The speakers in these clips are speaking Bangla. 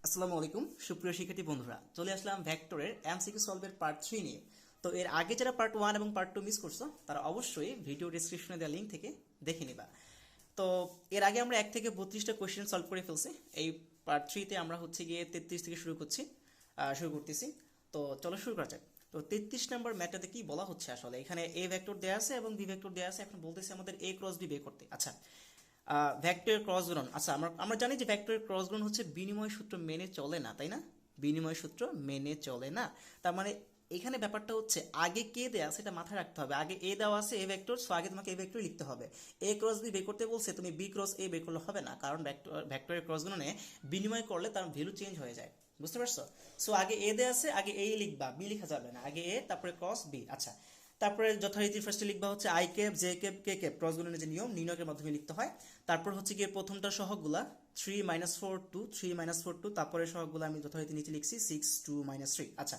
আসসালামু আলাইকুম সুপ্রিয় শিক্ষার্থী বন্ধুরা, চলে আসলাম ভেক্টরের এমসিকিউ সলভের পার্ট 3 নিয়ে। তো এর আগে যারা পার্ট 1 এবং পার্ট 2 মিস করছো তারা অবশ্যই ভিডিও ডেসক্রিপশনে দেওয়া লিঙ্ক থেকে দেখে নিবা। তো এর আগে আমরা 1 থেকে 32টা কোশ্চেন সলভ করে ফেলছি। এই পার্ট 3 তে আমরা হচ্ছে গিয়ে 33 থেকে শুরু করতেছি। তো চলো শুরু করা যাক। তো 33 নম্বর ম্যাথটাতে কি বলা হচ্ছে, আসলে এখানে এ ভেক্টর দেওয়া আছে এবং বি ভেক্টর দেওয়া আছে। এখন বলতেছে আমাদের এ ক্রস বি বের করতে। আচ্ছা, ভেক্টরের ক্রস গুণন। আচ্ছা, আমরা জানি যে ভেক্টরের ক্রস গুণন হচ্ছে বিনিময় সূত্র মেনে চলে না, তাই না? বিনিময় সূত্র মেনে চলে না। তার মানে এখানে ব্যাপারটা হচ্ছে আগে কে দেয়া সেটা মাথায় রাখতে হবে। আগে এ দেওয়া আছে এ ভেক্টর, সো আগে তোমাকে এ ভেক্টর লিখতে হবে। এ ক্রস বি বের করতে বলছে, তুমি বি ক্রস এ বের করলে হবে না, কারণ ভেক্টরের ক্রস গুণনে বিনিময় করলে তার ভ্যালু চেঞ্জ হয়ে যায়। বুঝতে পারছো? সো আগে এ দেয়া আছে, আগে এ লিখবা, বি লিখা যাবে না। আগে এ, তারপরে ক্রস বি। আচ্ছা, তারপরে যথারীতি ফার্স্টে লিখবা হচ্ছে I cap j cap k cap, cross গুণনের যে নিয়ম নির্ণয়ের মাধ্যমে লিখতে হয়। তারপর হচ্ছে গিয়ে প্রথমটা সহগগুলা 3 - 4 2 3 - 4 2, তারপরে সহগগুলো আমি যথারীতি নিচে লিখছি 6 2 - 3। আচ্ছা,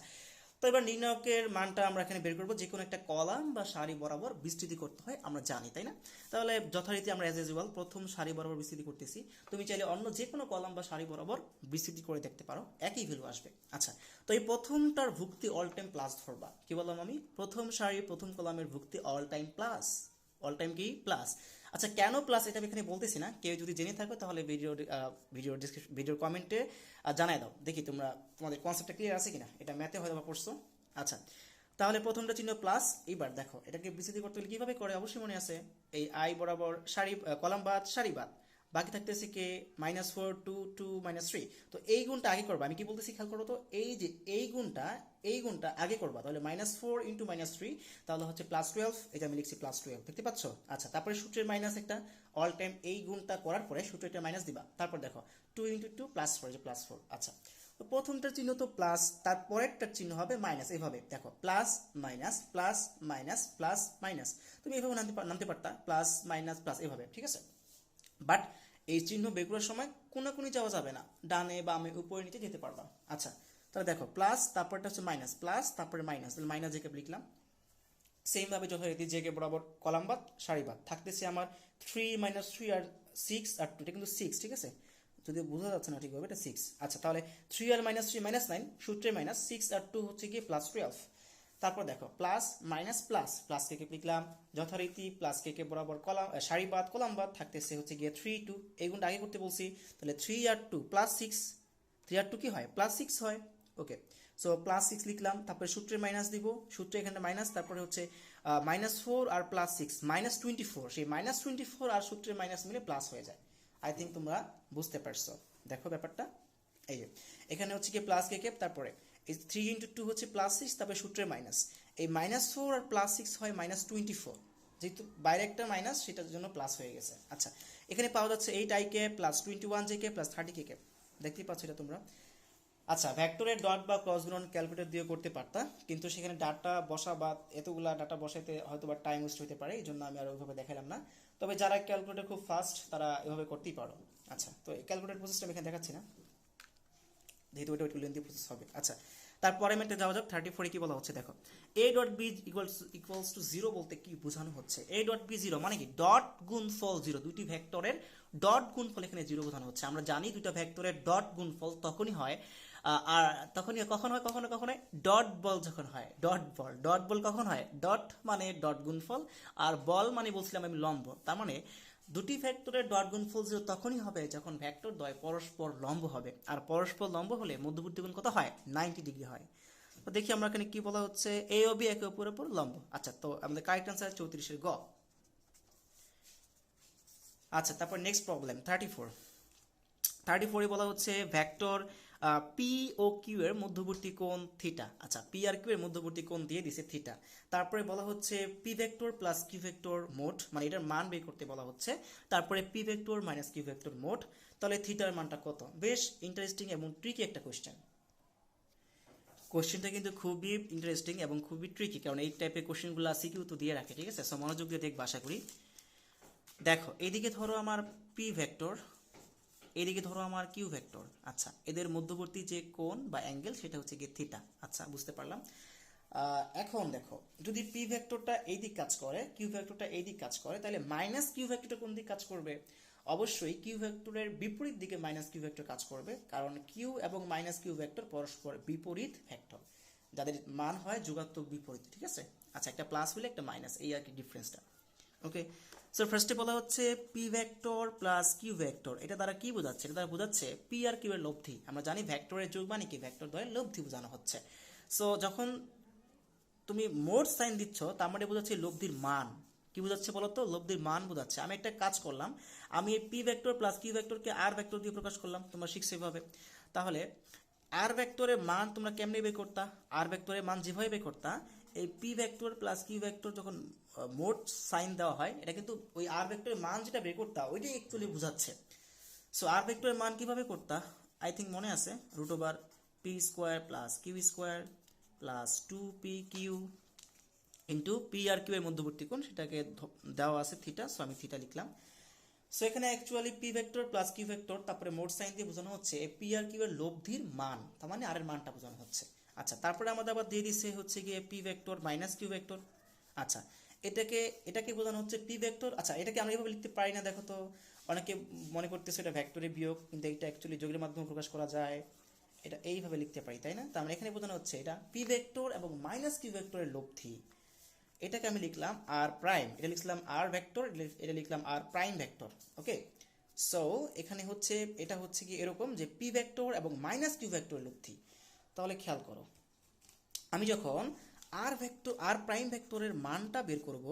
তো এবার নির্ণয়কের মানটা আমরা এখানে বের করবো। যে কোনো একটা কলাম বা সারি বরাবর বিস্তৃতি করতে হয়, আমরা জানি, তাই না? তাহলে যথারীতি আমরা অ্যাজ ইউজুয়াল প্রথম সারি বরাবর বিস্তৃতি করতেছি। তুমি চাইলে অন্য যে কোনো কলাম বা সারি বরাবর বিস্তৃতি করে দেখতে পারো, একই ভ্যালু আসবে। আচ্ছা, তো এই প্রথমটার ভুক্তি অল টাইম প্লাস ধরবা। কি বললাম আমি? প্রথম সারি প্রথম কলামের ভুক্তি all time plus. All time কি প্লাস? আচ্ছা, কেন প্লাস এটা আমি এখানে বলতেছি না। কেউ যদি জেনে থাকো তাহলে ভিডিওর কমেন্টে জানাই দাও, দেখি তোমাদের কনসেপ্টটা ক্লিয়ার আছে কিনা। এটা ম্যাথে হয়তো বা পড়ছো। আচ্ছা, তাহলে প্রথমটা চিহ্ন প্লাস। এইবার দেখো এটাকে বিস্তৃতি করতে হলে কিভাবে করে, অবশ্যই মনে আছে। এই আই বরাবর সারি কলাম বাদ সারি বাদ, বাকি থাকতেছে কে -4 2 2 -3। তো এই গুণটা আগে করবা। আমি কি বলতেছি খেয়াল করো তো, এই যে এই গুণটা আগে করবা। তাহলে -4 × -3, তাহলে হচ্ছে +12। এটা আমি লিখছি +12, দেখতে পাচ্ছ? আচ্ছা, তারপরে সূত্রের মাইনাস একটা, অল টাইম এই গুণটা করার পরে সূত্রটা মাইনাস দিবা। তারপর দেখো 2 × 2 +4, যে +4। আচ্ছা, তো প্রথমটার চিহ্ন তো প্লাস, তারপরেরটার চিহ্ন হবে মাইনাস। এইভাবে দেখো plus minus plus minus plus minus, তুমি এইভাবে নামতে পারতা, প্লাস মাইনাস প্লাস, এইভাবে, ঠিক আছে? বাট এই চিহ্ন বের করার সময় কোনাকুনি যাওয়া যাবে না, ডানে বামে উপরে নিচে যেতে পারবা। আচ্ছা, তাহলে দেখো প্লাস, তারপরটা হচ্ছে মাইনাস, প্লাস তারপরে মাইনাস, তাহলে মাইনাস জেকে লিখলাম। সেম ভাবে যথারীতি জেকে বরাবর কলাম বাদ সারি বাদ থাকতেছে আমার 3 - 3 আর 6 আর 2, এটা কিন্তু 6, ঠিক আছে? যদি বোঝা যাচ্ছে না ঠিকভাবে, এটা 6। আচ্ছা, তাহলে 3 আর -3 -9, সূত্রে মাইনাস 6 আর 2 হচ্ছে গিয়ে +12। তারপর দেখো প্লাস মাইনাস প্লাস, প্লাস কে লিখলাম যথারীতি, প্লাস কে বরাবর কলাম সারি বাদ কলাম বাদ থাকতেছে হচ্ছে গিয়ে 3 2। এই গুণটা আগে করতে বলছি, তাহলে 3 আর 2 +6, 3 আর 2 কি হয়? +6 হয়। ওকে, সো +6 লিখলাম, তারপরে সূত্রে মাইনাস দিব, সূত্রে এখানে মাইনাস, তারপরে হচ্ছে -4 আর +6 -24। সেই -24 আর সূত্রের মাইনাস মিলে প্লাস হয়ে যায়। আই থিঙ্ক তোমরা বুঝতে পারছো। দেখো ব্যাপারটা, এই যে এখানে হচ্ছে কি প্লাস কে কেপ, তারপরে এই 3 × 2 হচ্ছে +6, তারপরে সূত্রের মাইনাস, এই -4 আর +6 হয় -24। যেহেতু বাইরে একটা মাইনাস, সেটার জন্য প্লাস হয়ে গেছে। আচ্ছা, এখানে পাওয়া যাচ্ছে 8i কে +21 j কে +30 কে। দেখতেই পাচ্ছ এটা তোমরা। আচ্ছা, ভেক্টরের ডট বা ক্রস গুণন ক্যালকুলেটর দিয়ে করতে পারতা, কিন্তু সেখানে ডাটা বসা বা এতগুলা ডাটা বসাইতে হয়তো বা টাইম ওয়েস্ট হতে পারে, এই জন্য আমি আর ওইভাবে দেখালাম না। তবে যারা ক্যালকুলেটর খুব ফাস্ট তারা এভাবে করতেই পারো। আচ্ছা, তো এই ক্যালকুলেটর প্রসেসটা আমি এখানে দেখাচ্ছি না, যেহেতু এটা একটু লেন্থি প্রসেস হবে। আচ্ছা, তারপরে মেটে যাওয়া যাক। 34 কি বলা হচ্ছে দেখো, a dot b equals to 0 বলতে কি বোঝানো হচ্ছে? a ডট বি 0 মানে কি? ডট গুণফল 0, দুইটি ভেক্টরের ডট গুণফল এখানে 0 বোঝানো হচ্ছে। আমরা জানি দুইটা ভেক্টরের ডট গুণফল তখনই হয়, আর তখনই কখন হয়, কখনো ডট বল যখন হয়। ডট বল কখন হয়? ডট মানে ডট গুণফল, আর বল মানে বলছিলাম আমি লম্ব। তার মানে দুটি ভেক্টরের ডট গুণফল 0 তখনই হবে যখন ভেক্টর দ্বয় পরস্পর লম্ব হবে, আর পরস্পর লম্ব হলে মধ্যবর্তী কোণ কত হয়? 90 ডিগ্রি হয়। তো দেখি আমরা এখানে কি বলা হচ্ছে, এ ও বি একে অপরের উপর লম্ব। আচ্ছা, তো আমাদের কারেক্ট অ্যান্সার 34 গ। আচ্ছা, তারপর নেক্সট প্রবলেম 34 বলা হচ্ছে ভেক্টর পি ও কিউ এর মধ্যবর্তী কোণ থিটা। আচ্ছা, পি আর কিউ এর মধ্যবর্তী কোণ দিয়ে দিছে থিটা। তারপরে বলা হচ্ছে p vector plus q vector মোট, মানে এটার মান বের করতে বলা হচ্ছে। তারপরে p vector minus q vector মোট, তাহলে থিটার মানটা কত? বেশ ইন্টারেস্টিং এবং ট্রিকি একটা কোশ্চেনটা কিন্তু খুবই ইন্টারেস্টিং এবং খুবই ট্রিকি, কারণ এই টাইপের কোশ্চেনগুলো সিকিউ তো দিয়ে রাখে, ঠিক আছে? সো মনোযোগ দিয়ে দেখবা আশা করি। দেখো এইদিকে ধরো আমার পি ভেক্টর, এদিকে ধরো আমার কিউ ভেক্টর। আচ্ছা, এদের মধ্যবর্তী যে কোণ বা অ্যাঙ্গেল সেটা হচ্ছে গিয়ে থিটা। আচ্ছা, বুঝতে পারলাম। এখন দেখো, যদি পি ভেক্টরটা এই দিক কাজ করে, কিউ ভেক্টরটা এই দিক কাজ করে, তাহলে মাইনাস কিউ ভেক্টরটা কোন দিক কাজ করবে? অবশ্যই কিউ ভেক্টরের বিপরীত দিকে মাইনাস কিউ ভেক্টর কাজ করবে, কারণ কিউ এবং মাইনাস কিউ ভেক্টর পরস্পর বিপরীত ভেক্টর, যাদের মান হয় যুগাত্মক বিপরীত, ঠিক আছে। আচ্ছা, একটা প্লাস হলে একটা মাইনাস, এই আর কি ডিফারেন্সটা। ওকে, সো ফার্স্টে বলা হচ্ছে p vector plus q vector, এটা দ্বারা কি বোঝাচ্ছে? এটা দ্বারা বোঝাচ্ছে পি আর কিউ এর লব্ধি। আমরা জানি ভেক্টরের যোগ মানে কি, ভেক্টর দ্বয়ের লব্ধি বোঝানো হচ্ছে। সো যখন তুমি মোট সাইন দিচ্ছ তার মানে বোঝাচ্ছে লব্ধির মান। কি বোঝাচ্ছে বলো তো? লব্ধির মান বোঝাচ্ছে। আমি একটা কাজ করলাম, আমি এই পি ভেক্টর প্লাস কিউ ভেক্টরকে আর ভেক্টর দিয়ে প্রকাশ করলাম, তোমরা শিখছো এভাবে। তাহলে আর ভেক্টরের মান তোমরা কেমনে বের করতা? আর ভেক্টরের মান যেভাবে বের করতা, এই p vector plus q vector যখন মোট সাইন দেওয়া হয়, এটা কিন্তু ওই আর ভেক্টরের মান যেটা বের করতা ওইটাই অ্যাকচুয়ালি বোঝাচ্ছে। সো আর ভেক্টরের মান কিভাবে করতা? আই থিঙ্ক মনে আছে, root over p square plus q square plus 2pq into p আর কিউ এর মধ্যবর্তী কোণ, সেটাকে দেওয়া আছে থিটা, সো আমি থিটা লিখলাম। সো এখানে actually p vector plus q vector তারপরে মোট সাইন দিয়ে বোঝানো হচ্ছে পি আর কিউ এর লব্ধির মান, তার মানে আর এর মানটা বোঝানো হচ্ছে। আচ্ছা, তারপরে আমাদের আবার দিয়ে দিচ্ছে হচ্ছে গিয়ে p vector minus q vector. আচ্ছা, এটাকে বোঝানো হচ্ছে পি ভেক্টর। আচ্ছা, এটাকে আমরা এভাবে লিখতে পারি না, দেখো তো। অনেকে মনে করতেছে এটা ভেক্টরের বিয়োগ, কিন্তু এটা অ্যাকচুয়ালি যোগের মাধ্যমে প্রকাশ করা যায়, এটা এইভাবে লিখতে পারি, তাই না? তার মানে এখানে বোঝানো হচ্ছে এটা পি ভেক্টর এবং মাইনাস কিউ ভেক্টরের লব্ধি। এটাকে আমি লিখলাম আর প্রাইম, এটা লিখলাম আর ভেক্টর, এটা লিখলাম আর প্রাইম ভেক্টর। ওকে, সো এখানে হচ্ছে এটা হচ্ছে কি এরকম যে পি ভেক্টর এবং মাইনাস কিউ ভেক্টরের লব্ধি। তাহলে খেয়াল করো, আমি যখন আর ভেক্টর আর প্রাইম ভেক্টরের মানটা বের করব,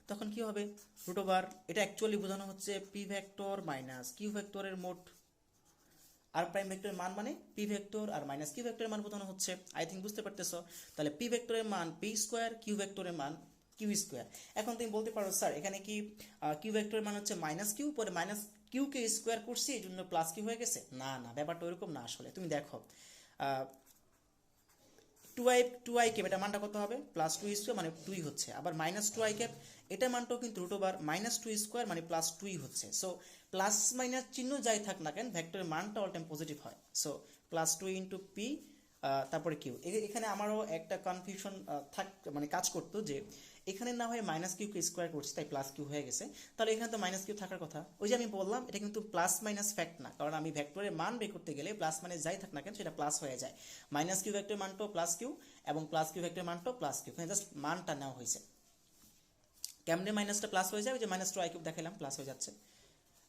তখন কি হবে? রুট ওভার, এটা অ্যাকচুয়ালি বোঝানো হচ্ছে পি ভেক্টর মাইনাস কিউ ভেক্টরের মোট। আর প্রাইম ভেক্টরের মান মানে পি ভেক্টর আর মাইনাস কিউ ভেক্টরের মান বোঝানো হচ্ছে। আই থিঙ্ক বুঝতে পারতেছো। তাহলে পি ভেক্টরের মান পি স্কোয়ার, কিউ ভেক্টরের মান কিউ স্কোয়ার। এখন তুমি বলতে পারো স্যার এখানে কি কিউ ভেক্টরের মান হচ্ছে মাইনাস কিউ, পরে মাইনাস কিউ কে স্কোয়ার করছি এই জন্য প্লাস কিউ হয়ে গেছে? না না, ব্যাপারটা ওইরকম না। আসলে তুমি দেখো, টু আই ক্যাপ, এটা মানটা কত হবে? প্লাস টু স্কোয়ার মানে টুই হচ্ছে। আবার মাইনাস টু আই ক্যাপ, এটা মানটাও কিন্তু root over minus two square মানে প্লাস টুই হচ্ছে। সো প্লাস মাইনাস চিহ্ন যাই থাক না কেন, ভেক্টরের মানটা অল টাইম পজিটিভ হয়। So plus two into p, তারপরে কিউ। এখানে আমারও একটা কনফিউশন মানে কাজ করতো যে এখানে না হয় মাইনাস কিউ কে স্কোয়ার করছি তাই প্লাস কিউ হয়ে গেছে, তাহলে এখানে তো মাইনাস কিউ থাকার কথা। ওই যে আমি বললাম এটা কিন্তু প্লাস মাইনাস ফ্যাক্ট না, কারণ আমি ভেক্টরের মান বের করতে গেলে প্লাস মাইনাস যাই থাক না কেন সেটা প্লাস হয়ে যায়। মাইনাস কিউ ভেক্টরের মানটাও প্লাস কিউ এবং প্লাস কিউ ভেক্টরের মানটাও প্লাস কিউ, এখানে জাস্ট মানটা নেওয়া হয়েছে। কেমনে মাইনাসটা প্লাস হয়ে যায়? ওই যে মাইনাস টু আই কিউব দেখালাম, প্লাস হয়ে যাচ্ছে।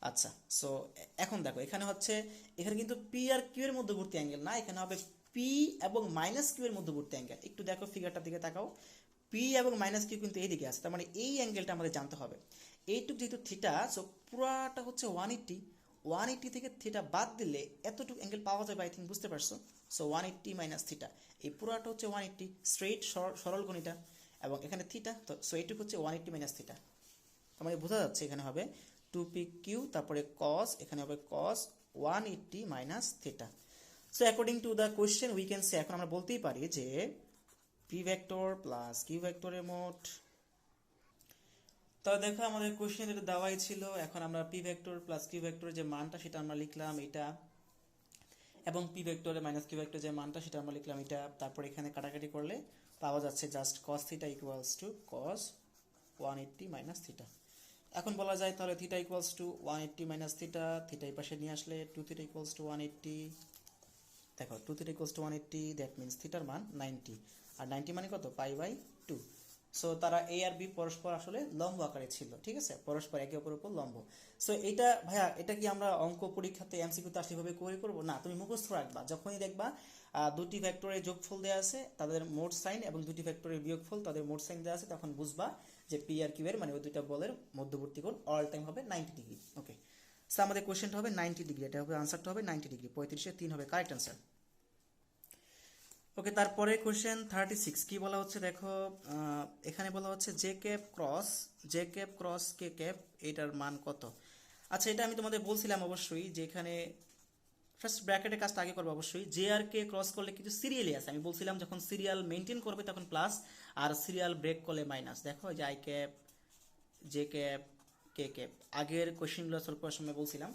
আচ্ছা, সো এখন দেখো এখানে হচ্ছে, এখানে কিন্তু পি আর কিউ এর মধ্যবর্তী অ্যাঙ্গেল না, এখানে হবে পি এবং মাইনাস কিউ এর মধ্যবর্তী অ্যাঙ্গেল। একটু দেখো ফিগারটার দিকে তাকাও, পি এবং মাইনাস কিউ কিন্তু এইদিকে আছে, তার মানে এই অ্যাঙ্গেলটা আমাদের জানতে হবে। এইটুকু যেহেতু থিটা, সো পুরাটা হচ্ছে 180, 180 থেকে থিটা বাদ দিলে এতটুকু অ্যাঙ্গেল পাওয়া যাবে। আই থিঙ্ক বুঝতে পারছো। সো 180 মাইনাস থিটা, এই পুরাটা হচ্ছে 180 স্ট্রেইট সরল কোণিটা, এবং এখানে থিটা, তো সো এইটুকু হচ্ছে 180 মাইনাস থিটা। তার মানে বোঝা যাচ্ছে এখানে হবে 2pq, তারপরে cos, এখানে হবে cos 180 minus theta. So according to the question we can say, এখন আমরা বলতেই পারি যে পি ভেক্টর প্লাস কিউ ভেক্টরের মোট। তো দেখো আমাদের কোয়েশ্চেন যেটা দেওয়াই ছিল, এখন আমরা পি ভেক্টর প্লাস কিউ ভেক্টরের যে মানটা সেটা আমরা লিখলাম এটা, এবং পি ভেক্টরের মাইনাস কিউ ভেক্টরের যে মানটা সেটা আমরা লিখলাম এটা। তারপর এখানে কাটাকাটি করলে পাওয়া যাচ্ছে just cos theta equals two cos 180 minus theta. এখন বলা যায় তাহলে theta equals two 180 minus theta, theta এই পাশে নিয়ে আসলে 2 থিটা ইকুয়ালস টু 180। দেখো 2 theta equals two 180, that means থিটার মান 90, আর 90 মানে কত? Pi by 2। সো তারা এ আর বি পরস্পর আসলে লম্ব আকারে ছিল, ঠিক আছে, পরস্পর একে অপরের উপর লম্ব। সো এইটা ভাইয়া, এটা কি আমরা অঙ্ক পরীক্ষাতে এমসিকিউতে আসলে ভাবে করবো না? তুমি মুখস্থ রাখবা, যখনই দেখবা দুটি ভেক্টরের যোগফল দেওয়া আছে তাদের মোট সাইন, এবং দুটি ভেক্টরের বিয়োগফল তাদের মোট সাইন দেওয়া আছে, তখন বুঝবা যে পি আর কিউ এর মানে ওই দুইটা বলের মধ্যবর্তী কোণ অল টাইম হবে 90 ডিগ্রি। ওকে, সো আমাদের কোশ্চেনটা হবে 90 ডিগ্রি, এটা হবে আনসারটা হবে 90 ডিগ্রি, 35-এ 3 হবে কারেক্ট আনসার। ওকে, তারপরে কোশ্চেন 36 কি বলা হচ্ছে দেখো, এখানে বলা হচ্ছে জে ক্যাপ ক্রস কে ক্যাপ, এটার মান কত? আচ্ছা, এটা আমি তোমাদের বলছিলাম অবশ্যই যে এখানে ফার্স্ট ব্র্যাকেটের কাজটা আগে করবো অবশ্যই। জে আর কে ক্রস করলে কিছু সিরিয়ালই আছে, আমি বলছিলাম যখন সিরিয়াল মেনটেন করবে তখন প্লাস, আর সিরিয়াল ব্রেক করলে মাইনাস। দেখো যে I cap, j cap, k cap, আগের কোশ্চেনগুলো সলভ করার সময় বলছিলাম।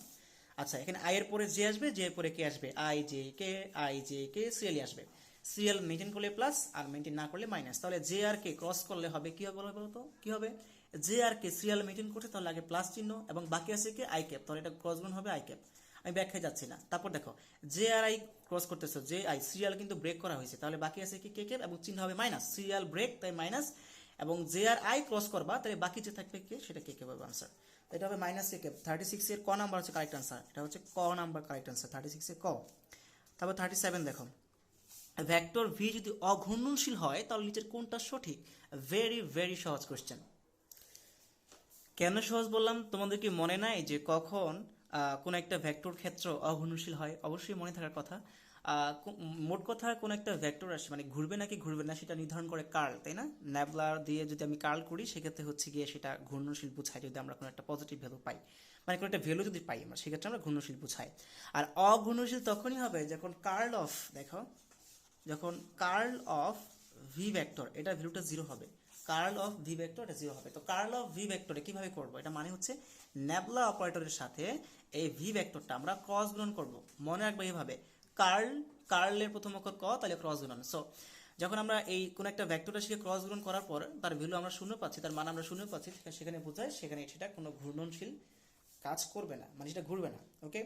আচ্ছা, এখানে আই এর পরে জে আসবে, জে এর পরে কে আসবে, আই জে কে সিরিয়ালি আসবে। সিরিয়াল মেনটেন করলে প্লাস, আর মেনটেন না করলে মাইনাস। তাহলে জে আর কে ক্রস করলে হবে কি হবে বলো তো? কি হবে? জে আর কে সিরিয়াল মেনটেন করছে তাহলে আগে প্লাস চিহ্ন এবং বাকি আছে কি আই ক্যাপ, তাহলে এটা ক্রস গুণ হবে আই ক্যাপ। আমি ব্যাখ্যায় যাচ্ছি না। তারপর দেখো জে আর আই ক্রস করতেছো, জে আই সিরিয়াল কিন্তু ব্রেক করা হয়েছে, তাহলে বাকি আছে কি কে ক্যাপ এবং চিহ্ন হবে মাইনাস, সিরিয়াল ব্রেক তাই মাইনাস, এবং জে আর আই ক্রস করবা তাহলে বাকি যে থাকবে কে সেটা কে ক্যাপ হবে আনসার। এটা হবে মাইনাস কে ক্যাপ। 36 এর ক নাম্বার হচ্ছে কারেক্ট আনসার, এটা হচ্ছে ক নাম্বার কারেক্ট আনসার 36 এর ক। তারপর 37 দেখো, ভেক্টর ভি যদি অঘূর্ণনশীল হয় তাহলে নিচের কোনটা সঠিক? ভেরি ভেরি সহজ কোশ্চেন। কেন সহজ বললাম তোমাদের কি মনে নাই যে কখন কোন একটা ভেক্টর ক্ষেত্র অঘূর্ণনশীল হয়? অবশ্যই মনে থাকার কথা। মোট কথা কোন একটা ভেক্টর রাশি মানে ঘুরবে নাকি ঘুরবে না সেটা নির্ধারণ করে কার্ল, তাই না? ন্যাবলার দিয়ে যদি আমি কার্ল করি সেক্ষেত্রে হচ্ছে গিয়ে সেটা ঘূর্ণনশীল বোঝায় যদি আমরা কোনো একটা পজিটিভ ভ্যালু পাই, মানে কোনো একটা ভ্যালু যদি পাই আমরা সেক্ষেত্রে আমরা ঘূর্ণনশীল বোঝাই। আর অঘূর্ণনশীল তখনই হবে যখন কার্ল অফ, দেখো যখন কার্ল অফ ভি ভেক্টর এটা ভ্যালুটা জিরো হবে, কার্ল অফ ভি ভেক্টর এটা জিরো হবে। তো কার্ল অফ ভি ভেক্টরে কিভাবে করব? এটা মানে হচ্ছে ন্যাবলা অপারেটরের সাথে এই ভি ভেক্টরটা আমরা ক্রস গুণন করব। মনে রাখবে এইভাবে, কার্লের প্রথম অক্ষর ক তাহলে ক্রস গুণন। সো যখন আমরা এই কোন একটা ভেক্টর রাশিকে ক্রস গুণন করার পর তার ভ্যালু আমরা শূন্য পাচ্ছি, তার মান আমরা শূন্য পাচ্ছি, সেখানে বোঝায় সেখানে সেটা কোনো ঘূর্ণনশীল কাজ করবে না, মানে সেটা ঘুরবে না। ওকে,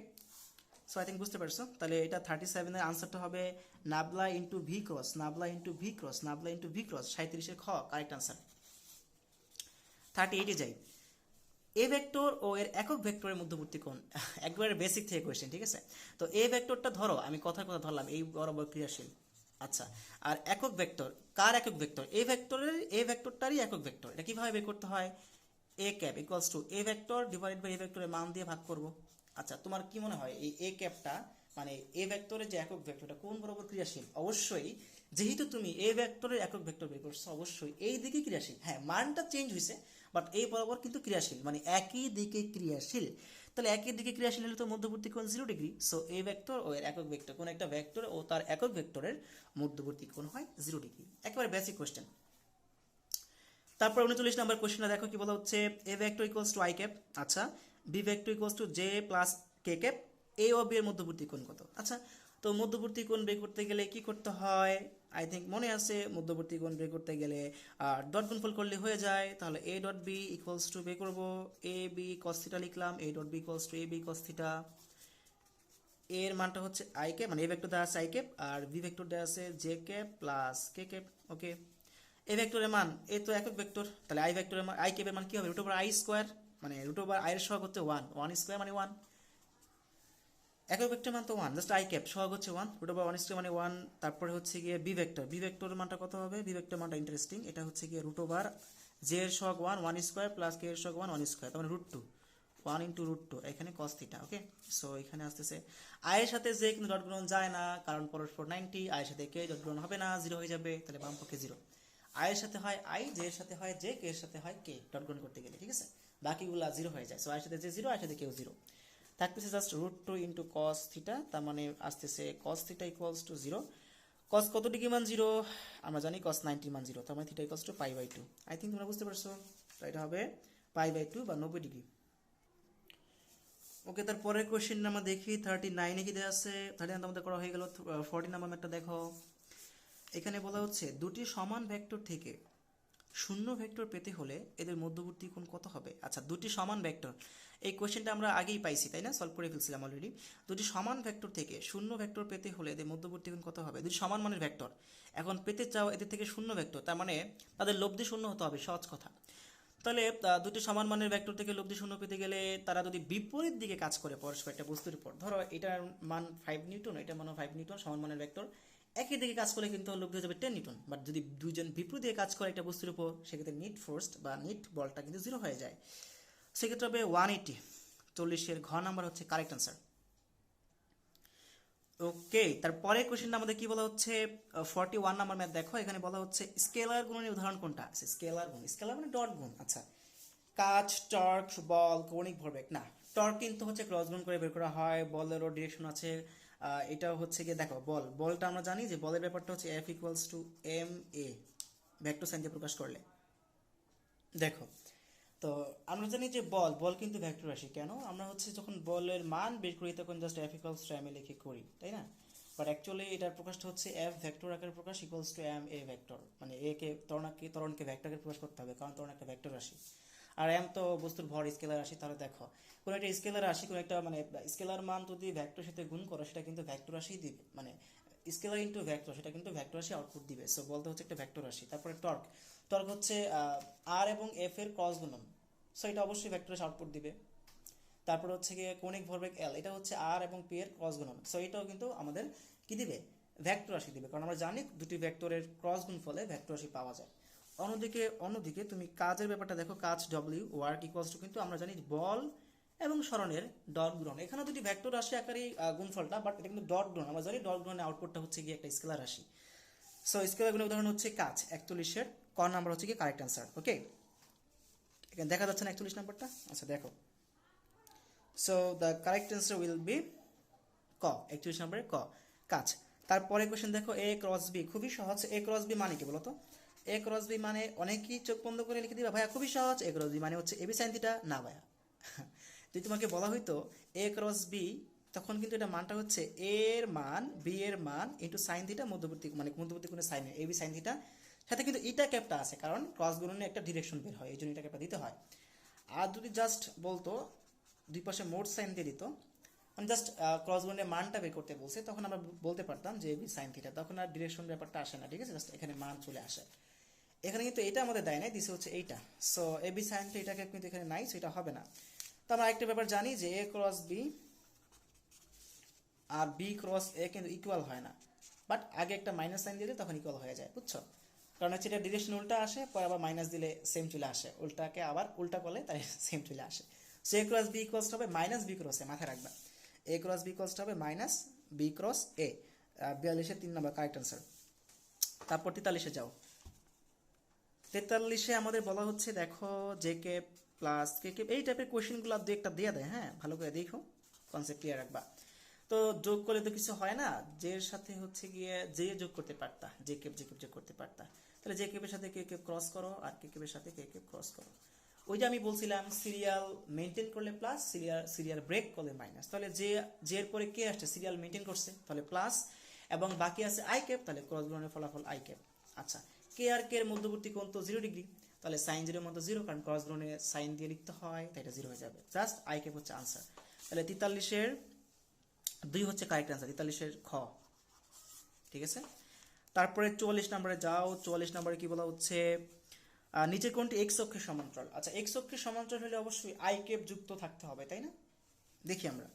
সো আই থিঙ্ক বুঝতে পারছো। তাহলে এটা 37 এর আনসারটা হবে nabla into v cross, nabla into v cross, nabla into v cross, 37 এর খ কারেক্ট আনসার। 38 এ যাই, এ ভেক্টর ও এর একক ভেক্টরের মধ্যবর্তী কোণ। একবারে বেসিক থেকে কোয়েশ্চেন, ঠিক আছে? তো এ ভেক্টরটা ধরো, আমি কথার কথা ধরলাম এই বরাবর ক্রিয়াশীল, আচ্ছা। আর একক ভেক্টর, কার একক ভেক্টর? এ ভেক্টরের, এ ভেক্টরটারই একক ভেক্টর। এটা কিভাবে বের করতে হয়? A cap equals to a vector divide by a ভেক্টরের মান দিয়ে ভাগ করব। আচ্ছা, তোমার কি মনে হয় এই এ ক্যাপটা মানে এ ভেক্টরের যে একক ভেক্টরটা কোন বরাবর ক্রিয়াশীল? অবশ্যই, যেহেতু তুমি এ ভেক্টরের একক ভেক্টর বের করছো অবশ্যই এই দিকে ক্রিয়াশীল। হ্যাঁ, মানটা চেঞ্জ হয়েছে বাট এই বরাবর কিন্তু ক্রিয়াশীল, মানে একই দিকে ক্রিয়াশীল। তাহলে একই দিকে ক্রিয়াশীল হলে তো মধ্যবর্তী কোণ 0 ডিগ্রি। সো এ ভেক্টর ও এর একক ভেক্টর, কোন একটা ভেক্টর ও তার একক ভেক্টরের মধ্যবর্তী কোণ হয় 0 ডিগ্রি। একেবারে বেসিক কোশ্চেন। তারপর 39 নাম্বার কোশ্চেনটা দেখো কি বলা হচ্ছে, a vector equals to i cap, আচ্ছা, b vector equals to j plus k cap, a ও বি এর মধ্যবর্তী কোণ কত? আচ্ছা, তো মধ্যবর্তী কোণ বের করতে গেলে কি করতে হয়? আই থিঙ্ক মনে আছে, মধ্যবর্তী কোণ বের করতে গেলে ডট গুণফল করলে হয়ে যায়। তাহলে a dot b equals to বের করবো এ বি কস থিটা লিখলাম, a dot b equals to a b cos theta. এর মানটা হচ্ছে আই ক্যাপ, মানে এ ভেক্টর দেওয়া আছে আই ক্যাপ আর বি ভেক্টর দেওয়া আছে j cap plus k cap. Okay, a ভেক্টরের মান, এ তো একক ভেক্টর, তাহলে আই ভেক্টরের মান, আই ক্যাপের মান কি হবে? রুট ওভার আই স্কোয়ার, মানে রুট ওভার আই এর সহগ হচ্ছে 1, 1 স্কোয়ার মানে 1, একক ভেক্টরের মান তো 1, জাস্ট আই ক্যাপ সহগ হচ্ছে 1, রুট ওভার 1 স্কোয়ার মানে 1। তারপরে হচ্ছে গিয়ে বি ভেক্টর, বি ভেক্টরের মানটা কত হবে? বি ভেক্টর মানটা ইন্টারেস্টিং, এটা হচ্ছে গিয়ে রুট ওভার জে এর সহগ 1, 1 স্কোয়ার প্লাস কে এর সহগ 1, 1 স্কোয়ার, তার মানে √2, 1 ইন্টু √2, এখানে কস থিটা। ওকে, সো এখানে আসতেছে আই এর সাথে জে কিন্তু ডট গুণন যায় না কারণ পরস্পর 90, আই এর সাথে কে ডট গুণন হবে না, 0 হয়ে যাবে, তাহলে বাম পক্ষে 0। আই এর সাথে হয় আই, জে এর সাথে হয় জে, কে এর সাথে হয় কে ডট গুণ করতে গেলে, ঠিক আছে? বাকিগুলা 0 হয়ে যায়। সো আই এর সাথে জে 0, আই এর সাথে কেউ 0, থাকতেছে জাস্ট √2 ইন্টু কস থিটা, তার মানে আসতেছে কস থিটা ইকুয়ালস টু 0। কস কত ডিগ্রি মান 0? আমরা জানি কস 90 মান 0, তার মানে theta equals to π/2। I think তোমরা বুঝতে পারছো, তো এটা হবে π/2 বা 90 ডিগ্রি। ওকে, তারপরের কোশ্চেন আমরা দেখি 39 কি দেওয়া আছে। 39 আমাদের করা হয়ে গেল। 40 নাম্বার ম্যাথটা দেখো, এখানে বলা হচ্ছে দুটি সমান ভেক্টর থেকে শূন্য ভেক্টর পেতে হলে এদের মধ্যবর্তী কোণ কত হবে? আচ্ছা, দুটি সমান ভেক্টর, এই কোশ্চেনটা আমরা আগেই পাইছি তাই না, সলভ করে ফেলছিলাম অলরেডি। দুটি সমান ভেক্টর থেকে শূন্য ভেক্টর পেতে হলে এদের মধ্যবর্তী কোণ কত হবে? দুটি সমান মানের ভেক্টর, এখন পেতে চাও এদের থেকে শূন্য ভেক্টর, তার মানে তাদের লব্ধি শূন্য হতে হবে, সহজ কথা। তাহলে দুটি সমান মানের ভেক্টর থেকে লব্ধি শূন্য পেতে গেলে তারা যদি বিপরীত দিকে কাজ করে পরস্পর একটা বস্তুর উপর, ধরো এটার মান 5 নিউটন, এটার মান 5 নিউটন, সমান মানের ভেক্টর, একই দিকে কাজ করলে কিন্তু লব্ধি হয়ে যাবে 10 নিউটন। বাট যদি দুইজন বিপরীত দিকে কাজ করে একটা বস্তুর উপর, সেক্ষেত্রে নিট ফোর্স বা নিট বলটা কিন্তু 0 হয়ে যায়। সেক্ষেত্রে হবে 180। 40 এর ঘ নাম্বার হচ্ছে কারেক্ট আনসার। ওকে, তারপরে কোশ্চেনটা আমাদের কি বলা হচ্ছে 41 নাম্বার ম্যাথ দেখো, এখানে বলা হচ্ছে স্কেলার গুণের উদাহরণ কোনটা? স্কেলার গুণ, স্কেলার মানে ডট গুণ। আচ্ছা, কাজ, টর্ক, বল, কৌণিক ভরবেগ, না টর্ক কিন্তু হচ্ছে ক্রস গুণ করে বের করা হয়, বলেরও ডিরেকশন আছে। এটা হচ্ছে গিয়ে দেখো বলটা আমরা জানি যে বলের ব্যাপারটা হচ্ছে F equals to m A vector sign দিয়ে প্রকাশ করলে। দেখো, তো আমরা জানি যে বল কিন্তু ভেক্টর রাশি, কেন আমরা হচ্ছে যখন বলের মান বের করি তখন just F equals to m a লিখে করি, তাই না? বাট অ্যাকচুয়ালি এটার প্রকাশটা হচ্ছে F ভেক্টর আকারে প্রকাশ equals to m A vector, মানে এ কে ত্বরণকে ভেক্টর আকারে প্রকাশ করতে হবে কারণ ত্বরণ একটা ভেক্টর রাশি। আর এম তো বস্তুর ভর স্কেলার রাশি। তাহলে দেখো কোনো একটা স্কেলার রাশি, কোনো একটা মানে স্কেলার মান যদি ভেক্টর সাথে গুণ করো সেটা কিন্তু ভেক্টর রাশি দিবে, মানে স্কেলার ইনটু ভেক্টর, সেটা কিন্তু ভেক্টর রাশি আউটপুট দিবে। সো বলতে হচ্ছে একটা ভেক্টর রাশি। তারপরে টর্ক, টর্ক হচ্ছে আর এবং এফ এর ক্রস গুণন, সো এটা অবশ্যই ভেক্টর রাশি আউটপুট দিবে। তারপর হচ্ছে গিয়ে কৌণিক ভরবেগ এল, এটা হচ্ছে আর এবং পি এর ক্রস গুণন, সো এটাও কিন্তু আমাদের কি দিবে, ভেক্টর রাশি দিবে, কারণ আমরা জানি দুটি ভেক্টরের ক্রস গুণ ফলে ভেক্টর রাশি পাওয়া যায়। অন্যদিকে তুমি কাজের ব্যাপারটা দেখো, কাজ ডব্লিউ ওয়ার্ক ইকুয়ালস টু, কিন্তু আমরা জানি বল এবং সরণের ডট গুণন, এখানে দুটি ভেক্টর রাশি আকারে গুণফলটা, বাট এটা কিন্তু ডট গুণন। আমরা জানি ডট গুণনের আউটপুটটা হচ্ছে গিয়ে একটা স্কেলার রাশি। সো স্কেলার গুণের উদাহরণ হচ্ছে কাজ 41-এর ক নাম্বার হচ্ছে কি কারেক্ট অ্যান্সার। ওকে, এখানে দেখা যাচ্ছে না 41 নাম্বারটা? আচ্ছা দেখো, so the correct answer will be ক, 41 নম্বরে ক, কাজ। তারপরে কোশ্চেন দেখো, এ ক্রস বি, খুবই সহজ। এ ক্রস বি মানে কি বলতো? এ ক্রস বি মানে অনেকেই চোখ বন্ধ করে লিখে দিবা, ভাইয়া খুবই সহজ, এ ক্রস বি মানে হচ্ছে এবি সাইন থিটা। না ভাইয়া, যদি তোমাকে বলা হইতো এ ক্রস বি, তখন কিন্তু এটা মানটা হচ্ছে এ এর মান বি এর মান ইন্টু সাইন থিটা, মধ্যবর্তী মানে মধ্যবর্তী কোণের সাইন এবি সাইন থিটা, সাথে কিন্তু ইটা ক্যাপটা আছে, কারণ ক্রস গুণনে একটা ডিরেকশন বের হয়, এই জন্য ইটা ক্যাপটা দিতে হয়। আর যদি জাস্ট বলতো দুই পাশে মোট সাইন দিয়ে দিত, মানে জাস্ট ক্রস গুণের মানটা বের করতে বলছে, তখন আমরা বলতে পারতাম যে এবি সাইন থিটা, তখন আর ডিরেকশন ব্যাপারটা আসে না, ঠিক আছে, জাস্ট এখানে মান চলে আসে। এখানে কিন্তু এটা আমাদের দেয় নাই, দিছে হচ্ছে এইটা, সো এবি সাইন থিটাকে কিন্তু এখানে নাই, সো এটা হবে না। তো আমরা আরেকটা ব্যাপার জানি যে এ ক্রস বি আর বি ক্রস এ কিন্তু ইকুয়াল হয় না, বাট আগে একটা মাইনাস সাইন দিলে তখন ইকুয়াল হয়ে যায়, বুঝছো? কারণ হচ্ছে এটা ডিরেকশন উল্টা আসে, পরে আবার মাইনাস দিলে সেম চলে আসে, উল্টাকে আবার উল্টা করলে তাই সেম চলে আসে। সো এ ক্রস বি ইকুয়ালস হবে মাইনাস বি ক্রস এ, মাথায় রাখবা, এ ক্রস বি ইকুয়ালস হবে মাইনাস বি ক্রস এ। 42-এর 3 নম্বর কারেক্ট অ্যান্সার। তারপর 43-এ যাও। 43-এ আমাদের বলা হচ্ছে দেখো জে কে প্লাস কে কে, এই টাইপের কোয়েশ্চেনগুলো দু একটা দিয়ে দেয়, হ্যাঁ ভালো করে দেখো, কনসেপ্ট ক্লিয়ার রাখবা। তো যোগ করলে তো কিছু হয় না, জের সাথে হচ্ছে গিয়ে জে যোগ করতে পারতা, জে কেপ যোগ করতে পারতা, তাহলে জে কেপের সাথে কে কেপ ক্রস করো, আর কে কেপের সাথে কে কেপ ক্রস করো। ওই যে আমি বলছিলাম সিরিয়াল মেনটেন করলে প্লাস, সিরিয়াল ব্রেক করলে মাইনাস, তাহলে জে এর পরে কে আসছে, সিরিয়াল মেনটেন করছে, তাহলে প্লাস, এবং বাকি আছে আই ক্যাপ, তাহলে ক্রস গুণনের ফলাফল আই ক্যাপ। আচ্ছা, কে আর কে এর মধ্যবর্তী কোণ তো 0 ডিগ্রি, তাহলে সাইন 0 মধ্যে 0, কারণ ক্রস গুণনে সাইন দিয়ে লিখতে হয়, তাই এটা 0 হয়ে যাবে, জাস্ট আই ক্যাপ হচ্ছে আনসার। তাহলে 43-এর 2 হচ্ছে কারেক্ট অ্যান্সার, 43-এর খ, ঠিক আছে। তারপরে 44 নম্বরে যাও। 44 নম্বরে কি বলা হচ্ছে, নিচের কোণটি এক্স অক্ষের সমান্তরাল। আচ্ছা, এক্স অক্ষের সমান্তরাল হলে অবশ্যই আই ক্যাপ যুক্ত থাকতে হবে, তাই না? দেখি আমরা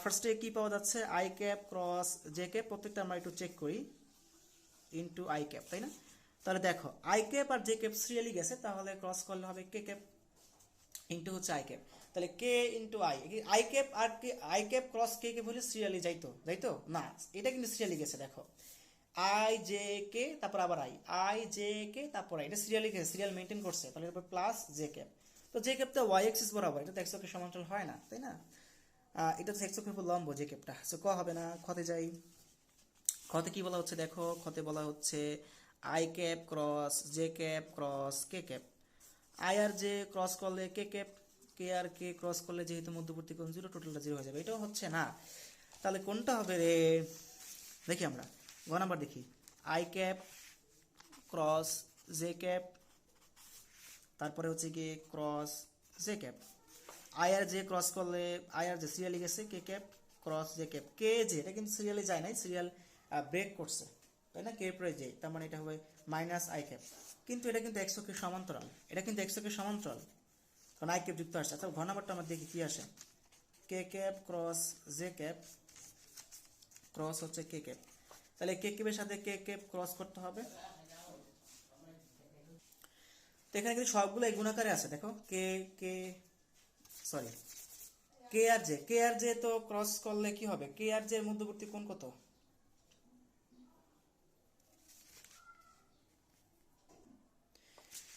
ফার্স্টে কি পাওয়া যাচ্ছে, I cap cross J cap, প্রত্যেকটা আমরা একটু চেক করি, ইনটু আই ক্যাপ, তাই না? তাহলে দেখো আই ক্যাপ আর জে ক্যাপ সিরিয়ালি গেছে, তাহলে ক্রস করলে হবে কে ক্যাপ ইনটু হচ্ছে আই ক্যাপ, তাহলে k into i, i cap আর k, i cap cross K cap হলে সিরিয়ালি যাইতো না, এটা কিন্তু সিরিয়ালি গেছে, দেখো আই জে কে তারপর আবার আই জে কে তারপর আই, এটা সিরিয়ালি গেছে, সিরিয়াল মেনটেন করছে, তাহলে এরপর প্লাস জে ক্যাপ। তো জে ক্যাপ তো ওয়াই এক্সিস বরাবর, এটা তো এক্স অক্ষের সমান্তরাল হয় না, তাই না? এটা তো এক্স অক্ষের উপর লম্ব জে ক্যাপটা, সো ক হবে না। খতে যাই, খতে কি বলা হচ্ছে দেখো, খতে বলা হচ্ছে I cap cross J cap cross K cap, I R J cross করলে কে ক্যাপ, কে আর কে ক্রস করলে যেহেতু মধ্যবর্তী কোণ 0, টোটালটা 0 হয়ে যাবে, এটাও হচ্ছে না, তাহলে কোনটা হবে রে? দেখি আমরা গ নাম্বার দেখি, I cap cross J cap, তারপরে হচ্ছে গিয়ে cross J cap, I R J cross করলে, আই আর জে সিরিয়ালি গেছে, K cap cross J cap, K J এটা কিন্তু সিরিয়ালি যায় নাই, সিরিয়াল ব্রেক করছে, তাই না, কে পরে জে, তার মানে এটা হবে মাইনাস আই ক্যাপ, কিন্তু এটা কিন্তু এক্স অক্ষের সমান্তরাল, এটা কিন্তু এক্স অক্ষের সমান্তরাল, কারণ আই ক্যাপ যুক্ত আসছে। আচ্ছা, ঘ নাম্বারটা আমরা দেখি কি আসে, K cap cross J cap cross হচ্ছে কে ক্যাপ, তাহলে কে ক্যাপের সাথে কে ক্যাপ ক্রস করতে হবে, তো এখানে কিন্তু সবগুলো এই গুণাকারে আছে, দেখো কে কে সরি কে আর জে তো ক্রস করলে কি হবে, কে আর জে এর মধ্যবর্তী কোণ কত,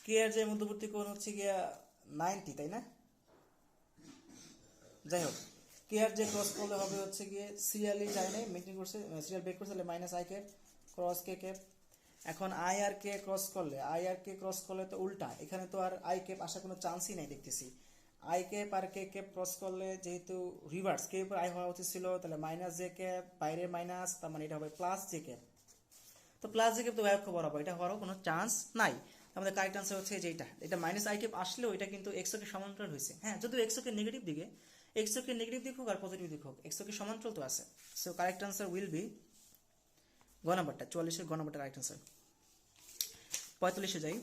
কে আর জে এর মধ্যবর্তী কোণ হচ্ছে গিয়া 90, তাই না? যাই হোক, কে আর জে ক্রস করলে হবে হচ্ছে গিয়ে সিরিয়ালি যায় নাই, মেনটেন করছে, সিরিয়াল ব্রেক করছে, তাহলে minus I cap cross K cap. এখন আই আর কে ক্রস করলে তো উল্টা, এখানে তো আর আই ক্যাপ আসার কোনো চান্সই নাই দেখতেছি, আই ক্যাপ আর কে ক্যাপ ক্রস করলে যেহেতু রিভার্স, কে উপর আই হওয়া উচিত ছিল, তাহলে মাইনাস জে ক্যাপ, বাইরে মাইনাস, তার মানে এটা হবে প্লাস জে ক্যাপ, তো প্লাস জে ক্যাপ তো ব্যাখ্যা বরাবর, এটা হওয়ারও কোনো চান্স নাই, আমাদের কারেক্ট আনসার হচ্ছে যেটা, এটা মাইনাস আই ক্যাপ আসলেও এটা কিন্তু এক্স অক্ষের সমান্তরাল হয়েছে। হ্যাঁ, যদিও এক্স অক্ষের নেগেটিভ দিকে, এক্স অক্ষের নেগেটিভ দিক হোক আর পজিটিভ দিক হোক, এক্স অক্ষের সমান্তরাল তো আছে। So correct answer will be গ নাম্বারটা, 44-এর গ নাম্বারটা কারেক্ট আনসার। 45-এ যাই।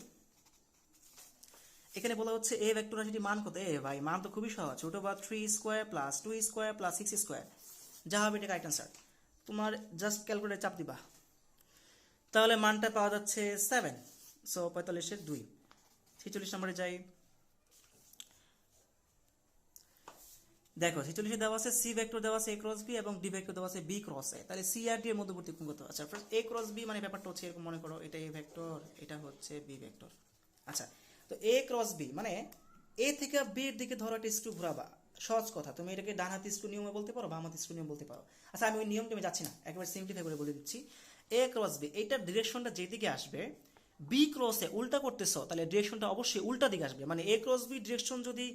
এখানে বলা হচ্ছে এ ভেক্টর রাশিটির মান কত? এ ভাই মান তো খুবই সহজ, √ 3 square plus 2 square plus 6 square, যা হবে এটা কারেক্ট আনসার। তোমার জাস্ট ক্যালকুলেটর চাপ দিবা, তাহলে মানটা পাওয়া যাচ্ছে 7। সো 45-এর 2। 46 নম্বরে যাই। দেখো 46-এ দেওয়া আছে সি ভেক্টর দেওয়া আছে a ক্রস বি এবং ডি ভেক্টর দেওয়া আছে b ক্রস a। তাহলে সি আর ডি এর মধ্যবর্তী কোণ কত? আচ্ছা ফার্স্ট a ক্রস b মানে ব্যাপারটা হচ্ছে এরকম মনে করো, এটা a ভেক্টর, এটা হচ্ছে b ভেক্টর। আচ্ছা, তো a ক্রস b মানে a থেকে b এর দিকে ধরো একটা স্ক্রু ঘোরাবা। সহজ কথা, তুমি এটাকে ডান হাতি স্ক্রু নিয়মে বলতে পারো, বাম হাতি স্ক্রু নিয়ম বলতে পারো। আচ্ছা, আমি ওই নিয়মটা আমি যাচ্ছি না, একেবারে সিম্পলিফাই করে বলে দিচ্ছি। a ক্রস b এইটার ডিরেকশনটা যেদিকে আসবে, b ক্রসে উল্টা করতেছো, তাহলে ডিরেকশনটা অবশ্যই উল্টা দিকে আসবে। মানে a ক্রস b ডিরেকশন যদি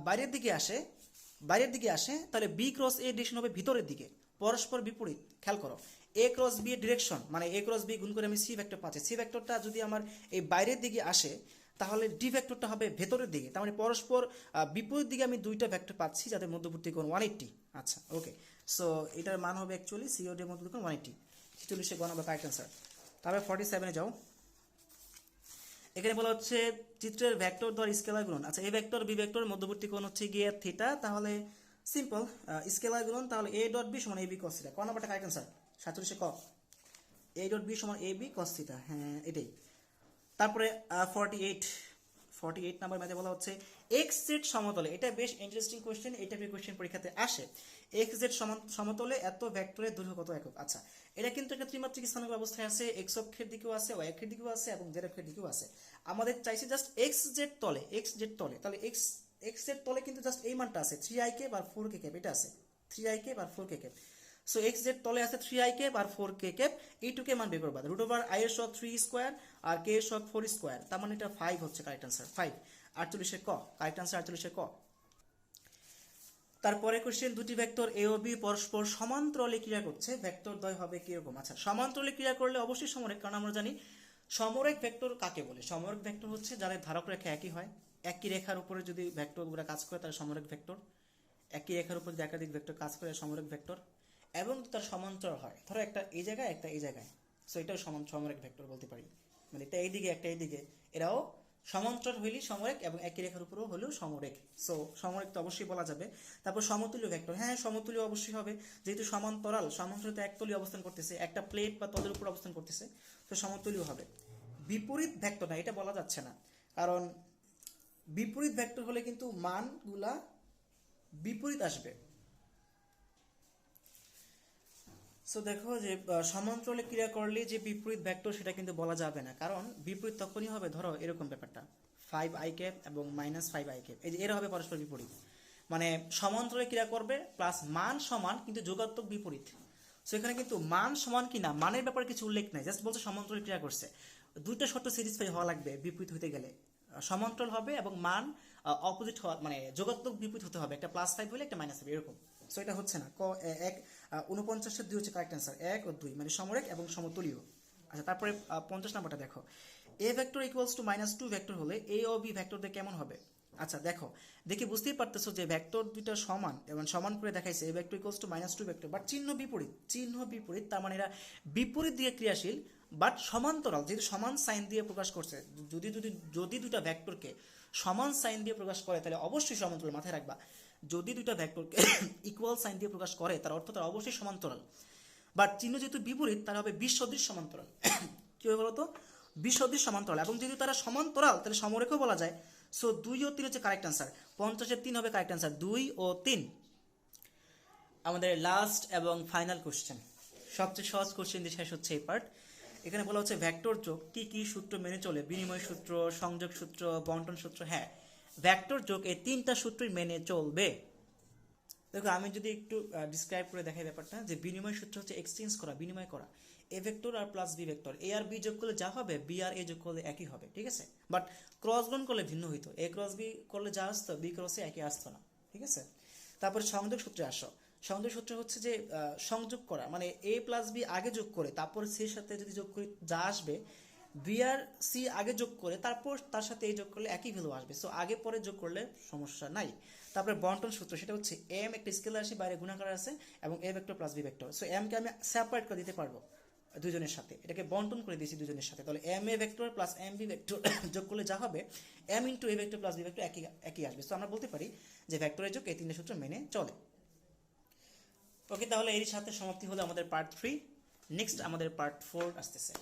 বাইরের দিকে আসে, তাহলে বি ক্রস এ ডিরেকশন হবে ভিতরের দিকে, পরস্পর বিপরীত। খেয়াল করো, এ ক্রস বি এর ডিরেকশন মানে এ ক্রস বি গুণ করে আমি সি ভেক্টর পাচ্ছি, সি ভেক্টরটা যদি আমার এই বাইরের দিকে আসে, তাহলে ডি ভেক্টরটা হবে ভেতরের দিকে। তার মানে পরস্পর বিপরীত দিকে আমি দুইটা ভেক্টর পাচ্ছি যাদের মধ্যবর্তী কোণ 180। আচ্ছা ওকে, সো এটার মান হবে অ্যাকচুয়ালি সি ও ডি এর মধ্যবর্তী কোণ 180। 46-এ গ নাম্বার কারেক্ট আনসার। তারপরে 47-এ যাও। এখানে বলা হচ্ছে চিত্রের ভেক্টর দ্বারা স্কেলার গুণন। আচ্ছা, এ ভেক্টর বি ভেক্টর মধ্যবর্তী কোণ হচ্ছে গিয়ে থিটা, তাহলে সিম্পল স্কেলার গুণন, তাহলে এ ডট বি সমান এ বি কস থিটা। ক নাম্বারটা কারেক্ট আনসার? 47-এ ক, এ ডট বি সমান এ বি কস থিটা। হ্যাঁ এটাই। তারপরে 48 নাম্বার ম্যাথে বলা হচ্ছে এক্স জেড সমতলে, এটা বেশ ইন্টারেস্টিং কোয়েশ্চেন, এই টাইপের কোয়েশ্চেন পরীক্ষাতে আসে। এক্স জেড সমতলে এত ভেক্টরের দৈর্ঘ্য কত একক? আচ্ছা, এটা কিন্তু একটা ত্রিমাত্রিক স্থানাঙ্ক অবস্থায় আছে, এক্স অক্ষের দিকেও আছে, ওয়াই অক্ষের দিকেও আছে এবং জেড অক্ষের দিকেও আছে। আমাদের চাইছে জাস্ট এক্স জেড তলে, তাহলে এক্স জেড তলে কিন্তু জাস্ট এই মানটা আছে 3i আর 4k ক্যাপ, এটা আছে 3i আর 4k cap. So x Z তলে আছে 3i আর 4k ক্যাপ, এইটুকে মান বের করবা। √ i এর শক 3 স্কোয়ার আর k এর শক 4 স্কোয়ার, তার মানে এটা 5 হচ্ছে কারেক্ট আনসার। 5। 48-এ ক কারেক্ট আনসার, 48-এ ক। তারপরে কোশ্চেন, দুটি ভেক্টর এ ও বি পরস্পর সমান্তরালে ক্রিয়া করছে, ভেক্টর দ্বয় হবে কিরকম? আচ্ছা, সমান্তরালে ক্রিয়া করলে অবশ্যই সমরেখ, কারণ আমরা জানি সমরেখ ভেক্টর কাকে বলে। সমরেখ ভেক্টর হচ্ছে যাদের ধারক রেখা একই হয়, একই রেখার উপরে যদি ভেক্টরগুলো কাজ করে তার সমরেখ ভেক্টর। একই রেখার উপর যদি একাধিক ভেক্টর কাজ করে সমরেখ ভেক্টর, এবং তার সমান্তরাল হয়, ধরো একটা এই জায়গায় একটা এই জায়গায়, সো এটাও সমরেখ ভেক্টর বলতে পারি। মানে এটা এইদিকে একটা এইদিকে, এরাও সমান্তরাল হইলেই সমরেখ এবং একই রেখার উপরেও হলেও সমরেখ। সো সমরেখ তো অবশ্যই বলা যাবে। তারপর সমতুল্য ভেক্টর, হ্যাঁ সমতুল্য অবশ্যই হবে, যেহেতু সমান্তরাল তো একতলী অবস্থান করতেছে, একটা প্লেট বা তলের উপর অবস্থান করতেছে, তো সমতুল্য হবে। বিপরীত ভেক্টর না, এটা বলা যাচ্ছে না, কারণ বিপরীত ভেক্টর হলে কিন্তু মানগুলা বিপরীত আসবে। সো দেখো যে সমান্তরালে ক্রিয়া করলে যে বিপরীত ভেক্টর সেটা কিন্তু বলা যাবে না, কারণ বিপরীত তখনই হবে, ধরো এরকম ব্যাপারটা 5i ক্যাপ এবং -5i ক্যাপ, এই যে এরা হবে পরস্পর বিপরীত। মানে সমান্তরালে ক্রিয়া করবে প্লাস মান সমান কিন্তু যোগাত্মক বিপরীত। সো এখানে কিন্তু মান সমান কিনা মানের ব্যাপারে কিছু উল্লেখ নাই, জাস্ট বলছে সমান্তরালে ক্রিয়া করছে। দুইটা শর্ত স্যাটিসফাই হওয়া লাগবে বিপরীত হতে গেলে, সমান্তরাল হবে এবং মান অপোজিট হওয়া মানে যোগাত্মক বিপরীত হতে হবে, একটা +5 হলে একটা -5 এরকম। সো এটা হচ্ছে না, ক 49-এর 2 হচ্ছে কারেক্ট আনসার, 1 ও 2 মানে সমরেখ এবং সমতুল্য। আচ্ছা, তারপরে 50 নাম্বারটা দেখো, এ ভেক্টর ইকুয়ালস টু -2 ভেক্টর হলে এ ও বি ভেক্টর দিয়ে কেমন হবে? আচ্ছা দেখো, দেখে বুঝতেই পারতেছো যে ভেক্টর দুইটা সমান এবং সমান করে দেখাইছে, এ vector equals two -2 vector, but চিহ্ন বিপরীত, তার মানে এরা বিপরীত দিকে ক্রিয়াশীল বাট সমান্তরাল, যেহেতু সমান সাইন দিয়ে প্রকাশ করছে। যদি দুইটা ভেক্টরকে সমান সাইন দিয়ে প্রকাশ করে তাহলে অবশ্যই সমান্তরাল, মাথায় রাখবা। যদি দুইটা ভেক্টরকে ইকুয়াল সাইন দিয়ে প্রকাশ করে তার অর্থ তারা অবশ্যই সমান্তরাল, বাট চিহ্ন যেহেতু বিপরীত তারা হবে বিসদৃশ সমান্তরাল। কি হবে বলতো? বিসদৃশ সমান্তরাল, এবং যদি তারা সমান্তরাল তাহলে সমরেখও বলা যায়। সো 2 ও 3 হচ্ছে কারেক্ট আনসার, 50-এর 3 হবে কারেক্ট আনসার, 2 ও 3। আমাদের লাস্ট এবং ফাইনাল কোশ্চেন, সবচেয়ে সহজ কোশ্চেন দিয়ে শেষ হচ্ছে এই পার্ট। এখানে বলা হচ্ছে ভেক্টর যোগ কি কি সূত্র মেনে চলে? বিনিময় সূত্র, সংযোগ সূত্র, বন্টন সূত্র। হ্যাঁ, ভেক্টর যোগ এই 3টা সূত্রই মেনে চলবে। দেখো আমি যদি একটু ডিসক্রাইব করে দেখাই ব্যাপারটা, যে বিনিময় সূত্র হচ্ছে এক্সচেঞ্জ করা, বিনিময় করা, এ ভেক্টর আর প্লাস বি ভেক্টর, এ আর বি যোগ করলে যা হবে বি আর এ যোগ করলে একই হবে, ঠিক আছে? বাট ক্রস গুণ করলে ভিন্ন হইতো, এ ক্রস বি করলে যা আসতো বি ক্রসে একই আসতো না, ঠিক আছে? তারপরে সংযোগ সূত্রে আসো। সংযোগ সূত্র হচ্ছে যে সংযোগ করা, মানে এ প্লাস বি আগে যোগ করে তারপর সি এর সাথে যদি যোগ করি যা আসবে বি আর সি আগে যোগ করে তারপর তার সাথে এই যোগ করলে একই ভ্যালু আসবে, সো আগে পরে যোগ করলে সমস্যা নাই। তারপরে বন্টন সূত্র, সেটা হচ্ছে এম একটা স্কেলার রাশি, বাইরে গুণাকার আছে এবং A vector plus B vector, so M কে আমি সেপারেট করে দিতে পারবো দুজনের সাথে, এটাকে বন্টন করে দিয়েছি দুজনের সাথে, তাহলে এম এ vector plus M B vector যোগ করলে যা হবে M into A vector plus B vector একই একই আসবে। সো আমরা বলতে পারি যে ভেক্টরের যোগ এই তিনটে সূত্র মেনে চলে। ওকে, তাহলে এর সাথে সমাপ্তি হলো আমাদের পার্ট 3। নেক্সট আমাদের পার্ট 4 আসতেছে।